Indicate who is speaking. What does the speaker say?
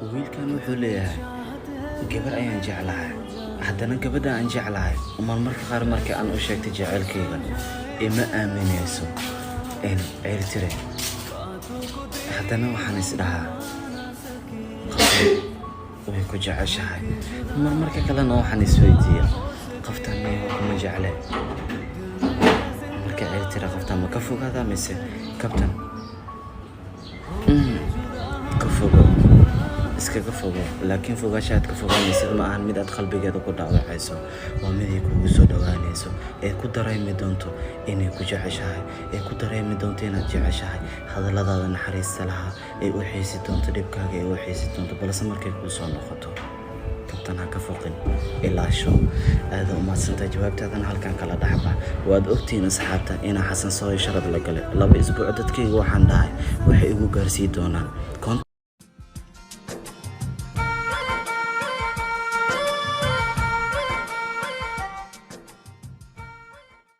Speaker 1: wiilkan wuxuu leeyahay gabar ayaan jeclahay haddana gabadha aan jeclahay marmarka qaar markii aan u sheegtay jacaylkayga ima aaminayso ceyrtire haddana waxaan isdhahaa way ku jeceshahay marmarka kalena waxaan isweydiiyaa qoftaan miyay kuma jecleen marka ceyrtire qoftaan ma ka fogaadaa mise kabtan ka fogo iskaga fogo laakiin fogaashaad ka fogaanaysid ma ahan mid aad qalbigeeda ku dhaawacayso waa mid ay kugu soo dhawaanayso ee ku dareemi doonto inay ku jeceshahay ee ku dareemi doonto inaad jeceshahay hadalladaada naxariista lahaa ee u xiisi doonto dhibkaaga ee u xiisi doonto balse markay kuu soo noqoto kabtan ha ka foqin ilaasho aada umahadsantahay jawaabtaadana halkan kala dhaxba waad ogtihiin asxaabta inaa xasan sooy sharad la galay 2 isbuuc dadkayga waxaan dhahay waxay igu gaarsii doonaan